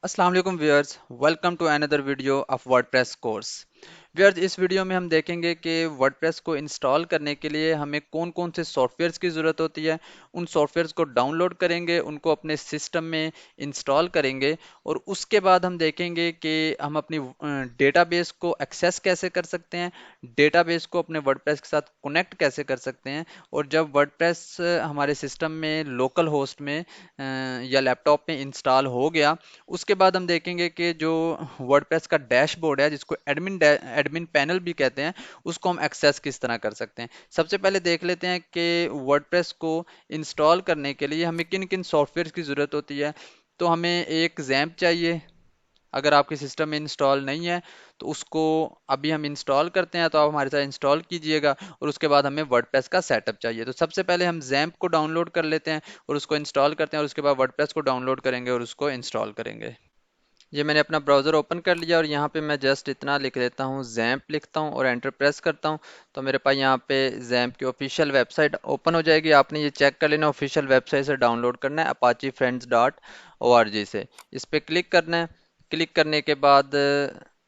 अस्सलाम वालेकुम viewers, welcome to another video of WordPress course. Viewers, इस वीडियो में हम देखेंगे कि वर्डप्रेस को इंस्टॉल करने के लिए हमें कौन कौन से सॉफ्टवेयर्स की ज़रूरत होती है। उन सॉफ्टवेयर्स को डाउनलोड करेंगे, उनको अपने सिस्टम में इंस्टॉल करेंगे और उसके बाद हम देखेंगे कि हम अपनी डेटाबेस को एक्सेस कैसे कर सकते हैं, डेटाबेस को अपने वर्डप्रेस के साथ कनेक्ट कैसे कर सकते हैं। और जब वर्डप्रेस हमारे सिस्टम में लोकल होस्ट में या लैपटॉप में इंस्टॉल हो गया, उसके बाद हम देखेंगे कि जो वर्डप्रेस का डैशबोर्ड है, जिसको एडमिन पैनल भी कहते हैं, उसको हम एक्सेस किस तरह कर सकते हैं। सबसे पहले देख लेते हैं कि वर्डप्रेस को इंस्टॉल करने के लिए हमें किन किन सॉफ्टवेयर की ज़रूरत होती है। तो हमें एक जैम्प चाहिए। अगर आपके सिस्टम में इंस्टॉल नहीं है तो उसको अभी हम इंस्टॉल करते हैं, तो आप हमारे साथ इंस्टॉल कीजिएगा। और उसके बाद हमें वर्डप्रेस का सेटअप चाहिए। तो सबसे पहले हम जैम्प को डाउनलोड कर लेते हैं और उसको इंस्टॉल करते हैं, और उसके बाद वर्डप्रेस को डाउनलोड करेंगे और उसको इंस्टॉल करेंगे। ये मैंने अपना ब्राउज़र ओपन कर लिया और यहाँ पे मैं जस्ट इतना लिख लेता हूँ, जैम्प लिखता हूँ और एंटर प्रेस करता हूँ। तो मेरे पास यहाँ पे जैम्प की ऑफिशियल वेबसाइट ओपन हो जाएगी। आपने ये चेक कर लेना, ऑफिशियल वेबसाइट से डाउनलोड करना है apache friends.org से। इस पे क्लिक करना है। क्लिक करने के बाद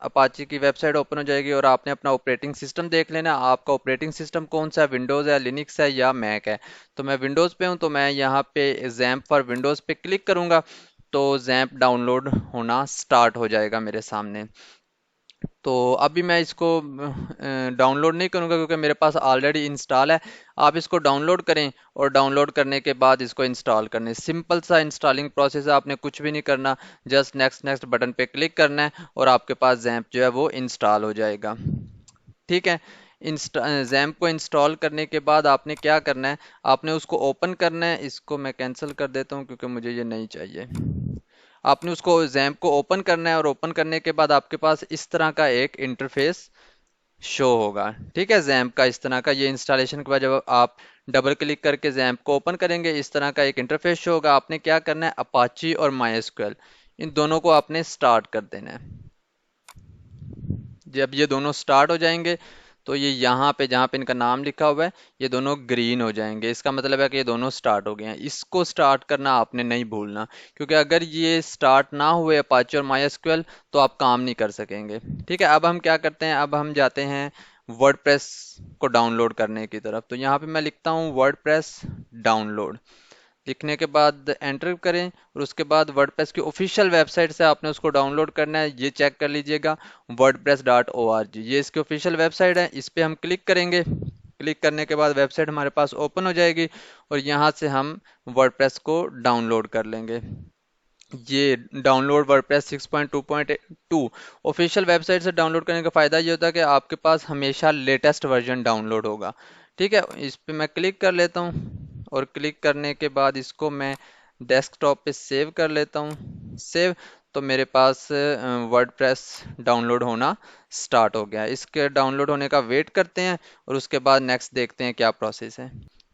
अपाची की वेबसाइट ओपन हो जाएगी और आपने अपना ऑपरेटिंग सिस्टम देख लेना। आपका ऑपरेटिंग सिस्टम कौन सा है, विंडोज़ है, लिनक्स है या मैक है। तो मैं विंडोज़ पे हूँ, तो मैं यहाँ पे जैम्प फॉर विंडोज़ पे क्लिक करूँगा। तो जैम्प डाउनलोड होना स्टार्ट हो जाएगा मेरे सामने। तो अभी मैं इसको डाउनलोड नहीं करूंगा क्योंकि मेरे पास ऑलरेडी इंस्टॉल है। आप इसको डाउनलोड करें और डाउनलोड करने के बाद इसको इंस्टॉल करने, सिंपल सा इंस्टॉलिंग प्रोसेस है। आपने कुछ भी नहीं करना, जस्ट नेक्स्ट नेक्स्ट बटन पे क्लिक करना है और आपके पास जैम्प जो है वो इंस्टॉल हो जाएगा। ठीक है। जैम्प को इंस्टॉल करने के बाद आपने क्या करना है, आपने उसको ओपन करना है। इसको मैं कैंसिल कर देता हूँ क्योंकि मुझे ये नहीं चाहिए। आपने उसको जैम्प को ओपन करना है और ओपन करने के बाद आपके पास इस तरह का एक इंटरफेस शो होगा। ठीक है, जैम्प का इस तरह का, ये इंस्टॉलेशन के बाद जब आप डबल क्लिक करके जैम्प को ओपन करेंगे, इस तरह का एक इंटरफेस शो होगा। आपने क्या करना है, अपाची और माई इन दोनों को आपने स्टार्ट कर देना है। जब ये दोनों स्टार्ट हो जाएंगे तो ये यहाँ पे जहाँ पे इनका नाम लिखा हुआ है, ये दोनों ग्रीन हो जाएंगे। इसका मतलब है कि ये दोनों स्टार्ट हो गए हैं। इसको स्टार्ट करना आपने नहीं भूलना, क्योंकि अगर ये स्टार्ट ना हुए अपाचे और माई तो आप काम नहीं कर सकेंगे। ठीक है, अब हम क्या करते हैं, अब हम जाते हैं वर्डप्रेस को डाउनलोड करने की तरफ। तो यहाँ पे मैं लिखता हूँ वर्डप्रेस डाउनलोड। लिखने के बाद एंटर करें और उसके बाद वर्डप्रेस की ऑफिशियल वेबसाइट से आपने उसको डाउनलोड करना है। ये चेक कर लीजिएगा, wordpress.org, ये इसकी ऑफिशियल वेबसाइट है। इस पे हम क्लिक करेंगे। क्लिक करने के बाद वेबसाइट हमारे पास ओपन हो जाएगी और यहाँ से हम वर्डप्रेस को डाउनलोड कर लेंगे। ये डाउनलोड वर्डप्रेस 6.2.2 ऑफिशियल वेबसाइट से डाउनलोड करने का फ़ायदा ये होता है कि आपके पास हमेशा लेटेस्ट वर्जन डाउनलोड होगा। ठीक है, इस पे मैं क्लिक कर लेता हूँ और क्लिक करने के बाद इसको मैं डेस्कटॉप पे सेव कर लेता हूँ। सेव, तो मेरे पास वर्डप्रेस डाउनलोड होना स्टार्ट हो गया है। इसके डाउनलोड होने का वेट करते हैं और उसके बाद नेक्स्ट देखते हैं क्या प्रोसेस है।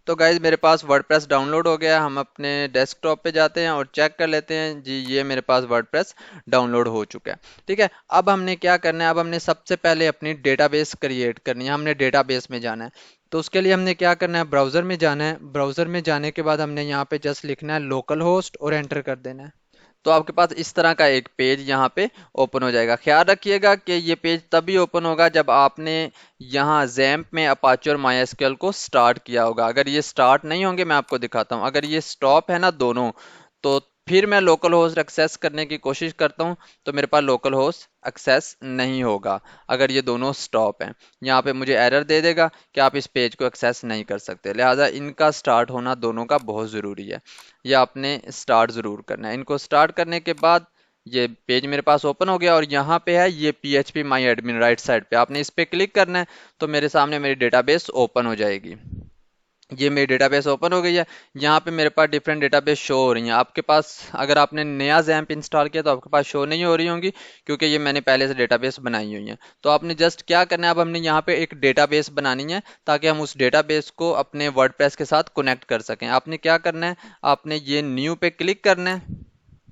तो गाइज मेरे पास वर्डप्रेस डाउनलोड हो गया। हम अपने डेस्कटॉप पे जाते हैं और चेक कर लेते हैं जी, ये मेरे पास वर्डप्रेस डाउनलोड हो चुका है। ठीक है, अब हमने क्या करना है, अब हमने सबसे पहले अपनी डेटाबेस क्रिएट करनी है। हमने डेटाबेस में जाना है। तो उसके लिए हमने क्या करना है, ब्राउज़र में जाना है। ब्राउज़र में जाने के बाद हमने यहाँ पे जस्ट लिखना है लोकल होस्ट और एंटर कर देना है। तो आपके पास इस तरह का एक पेज यहाँ पे ओपन हो जाएगा। ख्याल रखिएगा कि ये पेज तभी ओपन होगा जब आपने यहाँ जैम्प में अपाचे और माई को स्टार्ट किया होगा। अगर ये स्टार्ट नहीं होंगे, मैं आपको दिखाता हूँ, अगर ये स्टॉप है ना दोनों, तो फिर मैं लोकल होस्ट एक्सेस करने की कोशिश करता हूँ तो मेरे पास लोकल होस्ट एक्सेस नहीं होगा। अगर ये दोनों स्टॉप हैं, यहाँ पे मुझे एरर दे देगा कि आप इस पेज को एक्सेस नहीं कर सकते। लिहाजा इनका स्टार्ट होना दोनों का बहुत ज़रूरी है। ये आपने स्टार्ट ज़रूर करना है। इनको स्टार्ट करने के बाद ये पेज मेरे पास ओपन हो गया और यहाँ पे है ये PHP माई एडमिन, राइट साइड पे आपने इस पे क्लिक करना है। तो मेरे सामने मेरी डेटाबेस ओपन हो जाएगी। ये मेरी डेटाबेस ओपन हो गई है। यहाँ पे मेरे पास डिफरेंट डेटाबेस शो हो रही हैं। आपके पास अगर आपने नया जैम्प इंस्टॉल किया तो आपके पास शो नहीं हो रही होंगी, क्योंकि ये मैंने पहले से डेटाबेस बनाई हुई है। तो आपने जस्ट क्या करना है, अब हमने यहाँ पे एक डेटाबेस बनानी है ताकि हम उस डेटाबेस को अपने वर्डप्रेस के साथ कनेक्ट कर सकें। आपने क्या करना है, आपने ये न्यू पे क्लिक करना है।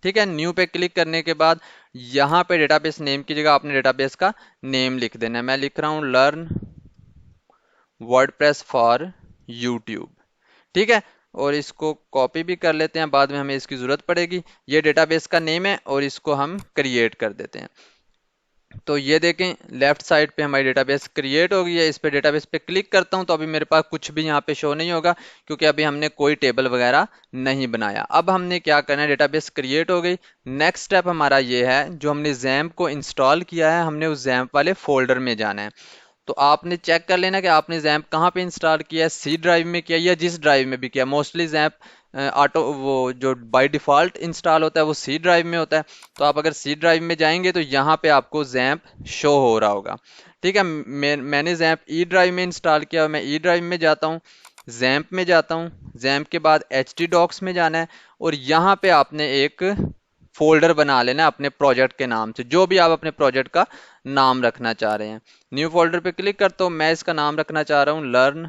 ठीक है, न्यू पे क्लिक करने के बाद यहाँ पे डेटाबेस नेम की जगह आपने डेटाबेस का नेम लिख देना है। मैं लिख रहा हूँ लर्न वर्डप्रेस फॉर यूट्यूब। ठीक है, और इसको कॉपी भी कर लेते हैं, बाद में हमें इसकी ज़रूरत पड़ेगी। ये डेटाबेस का नेम है और इसको हम क्रिएट कर देते हैं। तो ये देखें लेफ्ट साइड पे हमारी डेटाबेस क्रिएट हो गई है। इस पे डेटाबेस पे क्लिक करता हूँ तो अभी मेरे पास कुछ भी यहाँ पे शो नहीं होगा, क्योंकि अभी हमने कोई टेबल वगैरह नहीं बनाया। अब हमने क्या करना है, डेटाबेस क्रिएट हो गई। नेक्स्ट स्टेप हमारा ये है, जो हमने जैम्प को इंस्टॉल किया है, हमने उस जैम्प वाले फोल्डर में जाना है। तो आपने चेक कर लेना कि आपने जैम्प कहाँ पे इंस्टॉल किया है, सी ड्राइव में किया या जिस ड्राइव में भी किया। मोस्टली जैम्प ऑटो वो जो बाय डिफ़ॉल्ट इंस्टॉल होता है वो सी ड्राइव में होता है। तो आप अगर सी ड्राइव में जाएंगे तो यहाँ पे आपको जैम्प शो हो रहा होगा। ठीक है, मैंने जैम्प ई ड्राइव में इंस्टॉल किया, मैं ई ड्राइव में जाता हूँ, जैम्प में जाता हूँ। जैम्प के बाद एच टी डॉक्स में जाना है और यहाँ पे आपने एक फोल्डर बना लेना अपने प्रोजेक्ट के नाम से, जो भी आप अपने प्रोजेक्ट का नाम रखना चाह रहे हैं। न्यू फोल्डर पे क्लिक करता हूँ, मैं इसका नाम रखना चाह रहा हूँ लर्न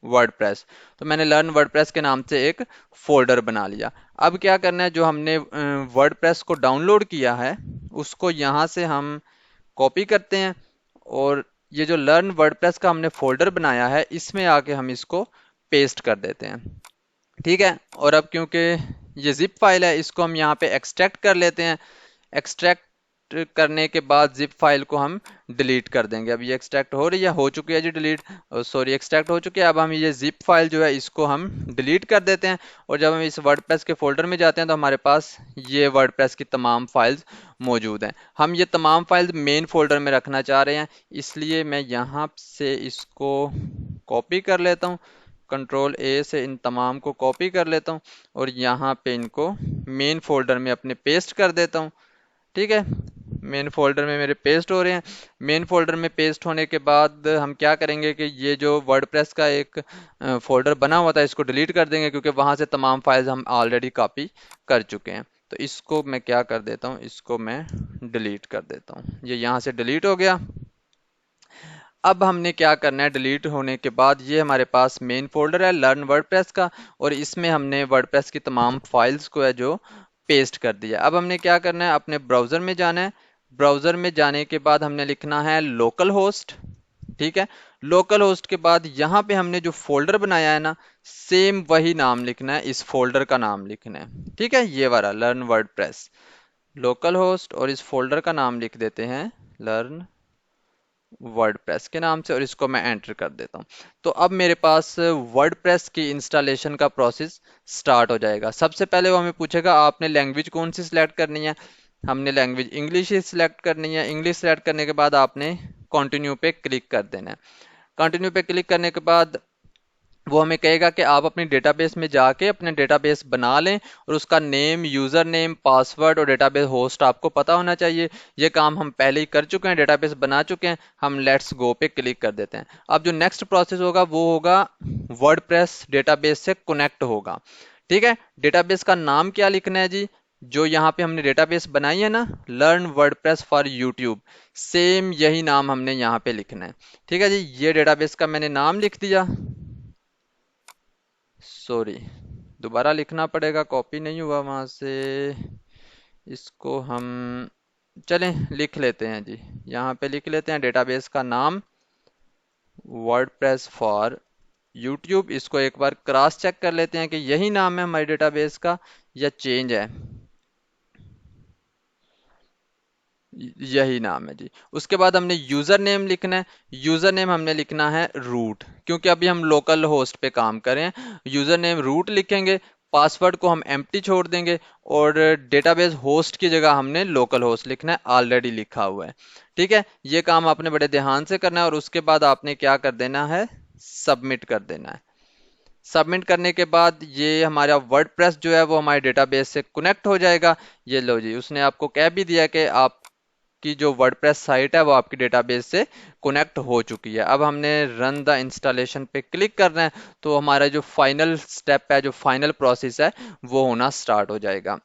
वर्डप्रेस। तो मैंने लर्न वर्डप्रेस के नाम से एक फोल्डर बना लिया। अब क्या करना है, जो हमने वर्डप्रेस को डाउनलोड किया है उसको यहाँ से हम कॉपी करते हैं और ये जो लर्न वर्डप्रेस का हमने फोल्डर बनाया है इसमें आके हम इसको पेस्ट कर देते हैं। ठीक है, और अब क्योंकि ये जिप फाइल है इसको हम यहाँ पे एक्सट्रैक्ट कर लेते हैं। एक्सट्रैक्ट करने के बाद जिप फाइल को हम डिलीट कर देंगे। अब ये एक्सट्रैक्ट हो रही है, हो चुकी है जी डिलीट, सॉरी एक्सट्रैक्ट हो चुकी है। अब हम ये जिप फाइल जो है इसको हम डिलीट कर देते हैं और जब हम इस वर्डप्रेस के फोल्डर में जाते हैं तो हमारे पास ये वर्डप्रेस की तमाम फाइल्स मौजूद हैं। हम ये तमाम फाइल्स मेन फोल्डर में रखना चाह रहे हैं, इसलिए मैं यहाँ से इसको कॉपी कर लेता हूँ। कंट्रोल ए से इन तमाम को कॉपी कर लेता हूँ और यहाँ पे इनको मेन फोल्डर में अपने पेस्ट कर देता हूँ। ठीक है, मेन फोल्डर में मेरे पेस्ट हो रहे हैं। मेन फोल्डर में पेस्ट होने के बाद हम क्या करेंगे कि ये जो वर्डप्रेस का एक फोल्डर बना हुआ था इसको डिलीट कर देंगे, क्योंकि वहां से तमाम फाइल्स हम ऑलरेडी कॉपी कर चुके हैं। तो इसको मैं क्या कर देता हूँ, इसको मैं डिलीट कर देता हूँ। ये यहाँ से डिलीट हो गया। अब हमने क्या करना है, डिलीट होने के बाद ये हमारे पास मेन फोल्डर है लर्न वर्डप्रेस का और इसमें हमने वर्डप्रेस की तमाम फाइल्स को है जो पेस्ट कर दिया। अब हमने क्या करना है, अपने ब्राउज़र में जाना है। ब्राउज़र में जाने के बाद हमने लिखना है लोकल होस्ट। ठीक है, लोकल होस्ट के बाद यहाँ पे हमने जो फोल्डर बनाया है ना, सेम वही नाम लिखना है, इस फोल्डर का नाम लिखना है। ठीक है, ये वाला लर्न वर्डप्रेस लोकल होस्ट और इस फोल्डर का नाम लिख देते हैं लर्न वर्डप्रेस के नाम से और इसको मैं एंटर कर देता हूँ। तो अब मेरे पास वर्डप्रेस की इंस्टॉलेशन का प्रोसेस स्टार्ट हो जाएगा। सबसे पहले वो हमें पूछेगा आपने लैंग्वेज कौन सी सिलेक्ट करनी है। हमने लैंग्वेज इंग्लिश ही सिलेक्ट करनी है। इंग्लिश सेलेक्ट करने के बाद आपने कंटिन्यू पे क्लिक कर देना है। कंटिन्यू पे क्लिक करने के बाद वो हमें कहेगा कि आप अपनी डेटाबेस में जाके अपने डेटाबेस बना लें और उसका नेम, यूज़र नेम, पासवर्ड और डेटाबेस होस्ट आपको पता होना चाहिए। ये काम हम पहले ही कर चुके हैं, डेटाबेस बना चुके हैं। हम लेट्स गो पे क्लिक कर देते हैं। अब जो नेक्स्ट प्रोसेस होगा वो होगा वर्डप्रेस डेटाबेस से कनेक्ट होगा। ठीक है, डेटाबेस का नाम क्या लिखना है जी, जो यहाँ पे हमने डेटाबेस बनाई है ना, learn WordPress for YouTube, same यही नाम हमने यहाँ पे लिखना है। ठीक है जी, ये डेटाबेस का मैंने नाम लिख दिया। सॉरी, दोबारा लिखना पड़ेगा, कॉपी नहीं हुआ वहां से। इसको हम चलें लिख लेते हैं जी, यहाँ पे लिख लेते हैं डेटाबेस का नाम वर्डप्रेस फॉर यूट्यूब। इसको एक बार क्रॉस चेक कर लेते हैं कि यही नाम है हमारे डेटाबेस का या चेंज है। यही नाम है जी। उसके बाद हमने यूज़र नेम लिखना है। यूज़र नेम हमने लिखना है रूट, क्योंकि अभी हम लोकल होस्ट पे काम करें। यूज़र नेम रूट लिखेंगे। पासवर्ड को हम एम्प्टी छोड़ देंगे और डेटाबेस होस्ट की जगह हमने लोकल होस्ट लिखना है, ऑलरेडी लिखा हुआ है। ठीक है, ये काम आपने बड़े ध्यान से करना है और उसके बाद आपने क्या कर देना है, सबमिट कर देना है। सबमिट करने के बाद ये हमारा वर्डप्रेस जो है वो हमारे डेटाबेस से कनेक्ट हो जाएगा। ये लो जी, उसने आपको कह भी दिया कि आप की जो वर्डप्रेस साइट है वो आपकी डेटाबेस से कनेक्ट हो चुकी है। अब हमने रन द इंस्टॉलेशन पे क्लिक करना है तो हमारा जो फाइनल स्टेप है, जो फाइनल प्रोसेस है, वो होना स्टार्ट हो जाएगा।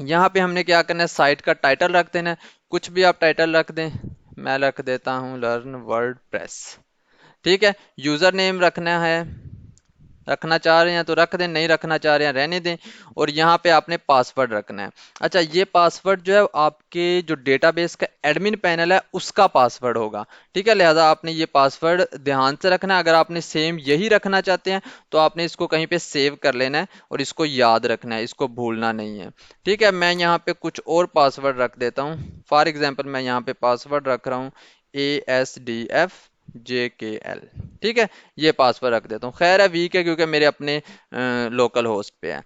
यहाँ पे हमने क्या करना है, साइट का टाइटल रख देना है। कुछ भी आप टाइटल रख दें, मैं रख देता हूँ लर्न वर्डप्रेस। ठीक है, यूजर नेम रखना है रखना चाह रहे हैं तो रख दें, नहीं रखना चाह रहे हैं रहने दें। और यहाँ पे आपने पासवर्ड रखना है। अच्छा, ये पासवर्ड जो है आपके जो डेटाबेस का एडमिन पैनल है उसका पासवर्ड होगा। ठीक है, लिहाजा आपने ये पासवर्ड ध्यान से रखना है। अगर आपने सेम यही रखना चाहते हैं तो आपने इसको कहीं पे सेव कर लेना है और इसको याद रखना है, इसको भूलना नहीं है। ठीक है, मैं यहाँ पे कुछ और पासवर्ड रख देता हूँ। फॉर एग्जाम्पल मैं यहाँ पे पासवर्ड रख रहा हूँ ASDFJKL। ठीक है, ये पासवर्ड रख देता हूँ। खैर है वीक है क्योंकि मेरे अपने लोकल होस्ट पे है।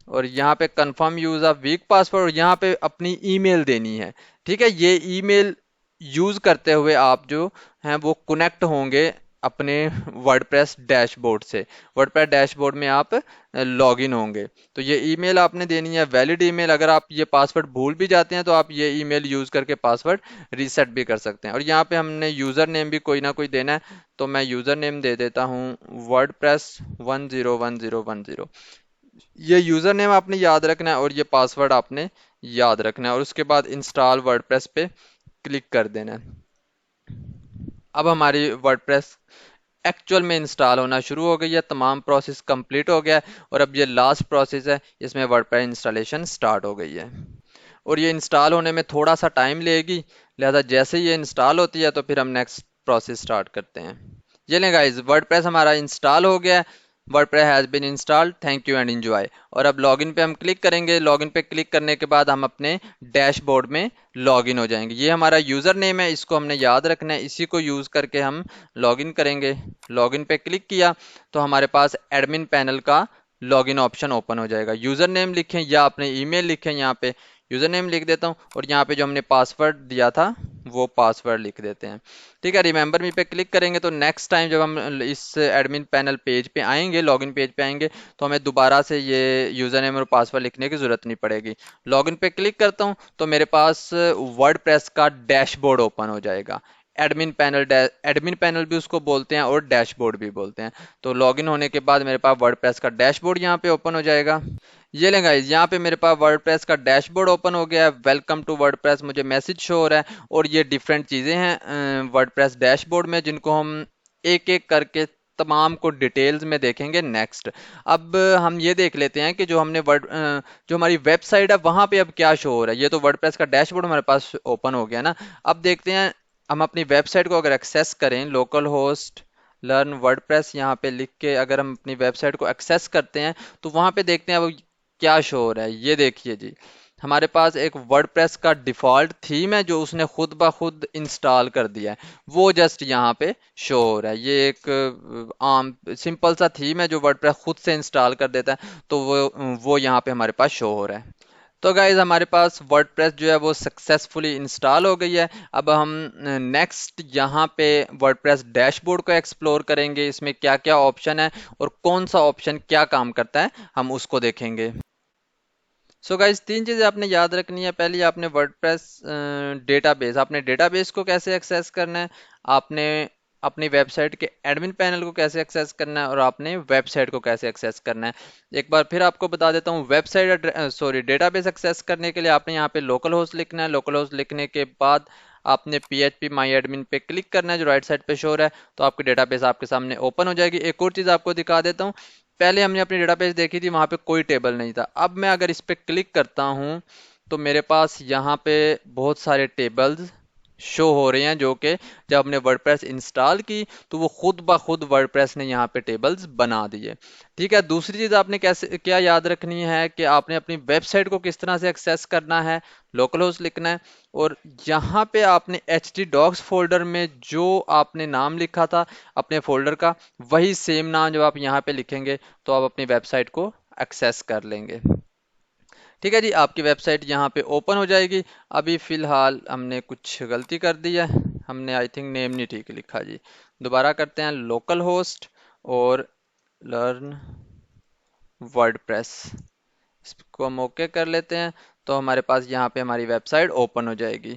और यहाँ पे confirm use of week password, और यहाँ पे अपनी ईमेल देनी है। ठीक है, ये ईमेल यूज करते हुए आप जो हैं वो कनेक्ट होंगे अपने वर्डप्रेस डैशबोर्ड से। वर्डप्रेस डैशबोर्ड में आप लॉगिन होंगे। तो ये ईमेल आपने देनी है, वैलिड ईमेल। अगर आप ये पासवर्ड भूल भी जाते हैं तो आप ये ईमेल यूज करके पासवर्ड रीसेट भी कर सकते हैं। और यहाँ पे हमने यूजर नेम भी कोई ना कोई देना है, तो मैं यूजर नेम दे देता हूँ वर्डप्रेस 101010। ये यूजर नेम आपने याद रखना है और ये पासवर्ड आपने याद रखना है, और उसके बाद इंस्टॉल वर्डप्रेस पे क्लिक कर देना है। अब हमारी वर्डप्रेस एक्चुअल में इंस्टॉल होना शुरू हो गई है, तमाम प्रोसेस कंप्लीट हो गया है, और अब ये लास्ट प्रोसेस है, इसमें वर्डप्रेस इंस्टॉलेशन स्टार्ट हो गई है। और ये इंस्टॉल होने में थोड़ा सा टाइम लेगी, लिहाजा जैसे ही ये इंस्टॉल होती है तो फिर हम नेक्स्ट प्रोसेस स्टार्ट करते हैं। ये लें गाइस, वर्डप्रेस हमारा इंस्टॉल हो गया है। WordPress has been installed, thank you and enjoy. और अब लॉगिन पे हम क्लिक करेंगे। लॉगिन पे क्लिक करने के बाद हम अपने डैशबोर्ड में लॉगिन हो जाएंगे। ये हमारा यूज़र नेम है, इसको हमने याद रखना है, इसी को यूज़ करके हम लॉगिन करेंगे। लॉगिन पे क्लिक किया तो हमारे पास एडमिन पैनल का लॉगिन ऑप्शन ओपन हो जाएगा। यूज़र नेम लिखें या अपने ईमेल लिखें, यहाँ पे यूज़र नेम लिख देता हूँ, और यहाँ पे जो हमने पासवर्ड दिया था वो पासवर्ड लिख देते हैं। ठीक है, रिमेंबर मी पे क्लिक करेंगे तो नेक्स्ट टाइम जब हम इस एडमिन पैनल पेज पे आएंगे, लॉगिन पेज पे आएंगे, तो हमें दोबारा से ये यूज़र नेम और पासवर्ड लिखने की ज़रूरत नहीं पड़ेगी। लॉगिन पे क्लिक करता हूँ तो मेरे पास वर्डप्रेस का डैशबोर्ड ओपन हो जाएगा। एडमिन पैनल भी उसको बोलते हैं और डैशबोर्ड भी बोलते हैं। तो लॉगिन होने के बाद मेरे पास वर्डप्रेस का डैशबोर्ड यहाँ पे ओपन हो जाएगा। ये लें गाइस, यहाँ पे मेरे पास वर्डप्रेस का डैशबोर्ड ओपन हो गया है। वेलकम टू वर्डप्रेस मुझे मैसेज शो हो रहा है, और ये डिफरेंट चीज़ें हैं वर्डप्रेस डैशबोर्ड में, जिनको हम एक एक करके तमाम को डिटेल्स में देखेंगे नेक्स्ट। अब हम ये देख लेते हैं कि जो हमारी वेबसाइट है वहाँ पे अब क्या शो हो रहा है। ये तो वर्डप्रेस का डैशबोर्ड हमारे पास ओपन हो गया ना। अब देखते हैं, हम अपनी वेबसाइट को अगर एक्सेस करें, लोकल होस्ट लर्न वर्डप्रेस यहाँ पे लिख के अगर हम अपनी वेबसाइट को एक्सेस करते हैं तो वहाँ पे देखते हैं वो क्या शो हो रहा है। ये देखिए जी, हमारे पास एक वर्डप्रेस का डिफ़ॉल्ट थीम है जो उसने खुद ब खुद इंस्टॉल कर दिया है, वो जस्ट यहाँ पे शो हो रहा है। ये एक आम सिंपल सा थीम है जो वर्डप्रेस खुद से इंस्टॉल कर देता है, तो वो यहाँ पे हमारे पास शो हो रहा है। तो गाइज हमारे पास वर्डप्रेस जो है वो सक्सेसफुली इंस्टॉल हो गई है। अब हम नेक्स्ट यहाँ पे वर्डप्रेस डैशबोर्ड को एक्सप्लोर करेंगे, इसमें क्या क्या ऑप्शन है और कौन सा ऑप्शन क्या काम करता है हम उसको देखेंगे। सो गाइज, तीन चीज़ें आपने याद रखनी है। पहली, आपने वर्डप्रेस डेटाबेस, आपने डेटाबेस को कैसे एक्सेस करना है, आपने अपनी वेबसाइट के एडमिन पैनल को कैसे एक्सेस करना है, और आपने वेबसाइट को कैसे एक्सेस करना है। एक बार फिर आपको बता देता हूँ, डेटाबेस एक्सेस करने के लिए आपने यहाँ पे लोकल होस्ट लिखना है। लोकल होस्ट लिखने के बाद आपने PHP माई एडमिन पे क्लिक करना है जो राइट साइड पे शो रहा है, तो आपकी डेटाबेस आपके सामने ओपन हो जाएगी। एक और चीज़ आपको दिखा देता हूँ, पहले हमने अपनी डेटाबेस देखी थी, वहां पे कोई टेबल नहीं था। अब मैं अगर इस पे क्लिक करता हूं तो मेरे पास यहाँ पे बहुत सारे टेबल्स शो हो रहे हैं, जो कि जब हमने वर्डप्रेस इंस्टॉल की तो वो खुद ब खुद वर्डप्रेस ने यहाँ पे टेबल्स बना दिए। ठीक है, दूसरी चीज़ आपने कैसे क्या याद रखनी है कि आपने अपनी वेबसाइट को किस तरह से एक्सेस करना है। लोकल होस्ट लिखना है, और यहाँ पे आपने htdocs फोल्डर में जो आपने नाम लिखा था अपने फोल्डर का, वही सेम नाम जब आप यहाँ पे लिखेंगे तो आप अपनी वेबसाइट को एक्सेस कर लेंगे। ठीक है जी, आपकी वेबसाइट यहाँ पे ओपन हो जाएगी। अभी फ़िलहाल हमने कुछ गलती कर दी है, हमने आई थिंक नेम नहीं ठीक लिखा जी। दोबारा करते हैं, लोकल होस्ट और लर्न वर्डप्रेस, इसको हम ओके कर लेते हैं। तो हमारे पास यहाँ पे हमारी वेबसाइट ओपन हो जाएगी।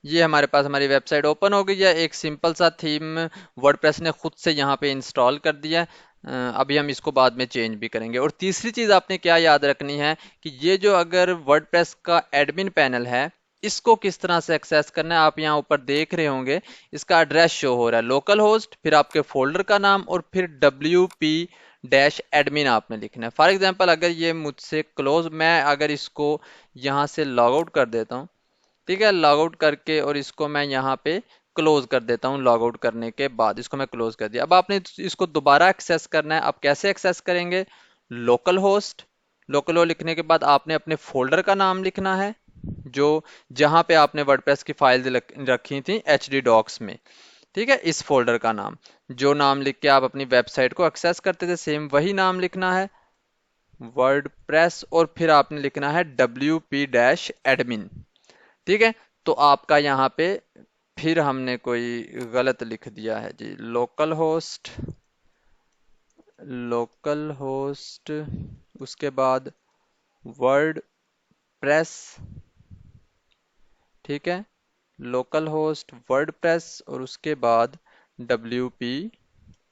ये हमारे पास हमारी वेबसाइट ओपन हो गई है। एक सिंपल सा थीम वर्डप्रेस ने खुद से यहाँ पे इंस्टॉल कर दिया है। अभी हम इसको बाद में चेंज भी करेंगे। और तीसरी चीज़ आपने क्या याद रखनी है कि ये जो अगर वर्डप्रेस का एडमिन पैनल है, इसको किस तरह से एक्सेस करना है। आप यहाँ ऊपर देख रहे होंगे इसका एड्रेस शो हो रहा है, लोकल होस्ट, फिर आपके फोल्डर का नाम, और फिर डैश एडमिन आपने लिखना है। फॉर एग्जांपल अगर ये मुझसे क्लोज, मैं अगर इसको यहाँ से लॉग आउट कर देता हूँ, ठीक है, लॉग आउट करके और इसको मैं यहाँ पे क्लोज कर देता हूँ। लॉग आउट करने के बाद इसको मैं क्लोज कर दिया। अब आपने इसको दोबारा एक्सेस करना है। अब कैसे एक्सेस करेंगे? लोकल होस्ट, लोकल होस्ट लिखने के बाद आपने अपने फोल्डर का नाम लिखना है, जो जहां पे आपने वर्डप्रेस की फाइल रखी थी एचडी डॉक्स में, ठीक है, इस फोल्डर का नाम, जो नाम लिख के आप अपनी वेबसाइट को एक्सेस करते थे, सेम वही नाम लिखना है, वर्डप्रेस, और फिर आपने लिखना है wp-admin, ठीक है। तो आपका यहाँ पे फिर हमने कोई गलत लिख दिया है जी, लोकल होस्ट, लोकल होस्ट, उसके बाद वर्ड प्रेस, ठीक है, लोकल होस्ट वर्डप्रेस और उसके बाद wp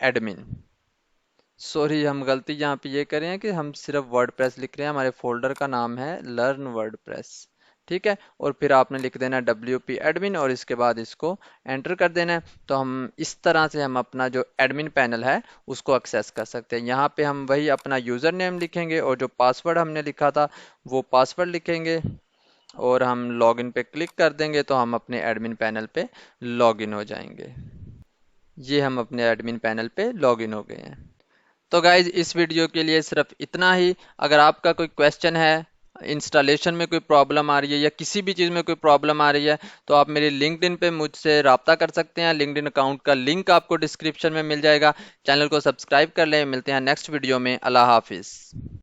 एडमिन। सॉरी, हम गलती यहाँ पे ये करें हैं कि हम सिर्फ वर्डप्रेस लिख रहे हैं, हमारे फोल्डर का नाम है लर्न वर्डप्रेस, ठीक है। और फिर आपने लिख देना wp एडमिन और इसके बाद इसको एंटर कर देना है। तो हम इस तरह से हम अपना जो एडमिन पैनल है उसको एक्सेस कर सकते हैं। यहाँ पे हम वही अपना यूज़र नेम लिखेंगे और जो पासवर्ड हमने लिखा था वो पासवर्ड लिखेंगे और हम लॉगिन पे क्लिक कर देंगे तो हम अपने एडमिन पैनल पे लॉगिन हो जाएंगे। ये हम अपने एडमिन पैनल पे लॉगिन हो गए हैं। तो गाइज इस वीडियो के लिए सिर्फ इतना ही। अगर आपका कोई क्वेश्चन है, इंस्टॉलेशन में कोई प्रॉब्लम आ रही है या किसी भी चीज़ में कोई प्रॉब्लम आ रही है, तो आप मेरे लिंक्डइन पे मुझसे राब्ता कर सकते हैं। लिंक्डइन अकाउंट का लिंक आपको डिस्क्रिप्शन में मिल जाएगा। चैनल को सब्सक्राइब कर लें। मिलते हैं नेक्स्ट वीडियो में। अल्लाह हाफिज़।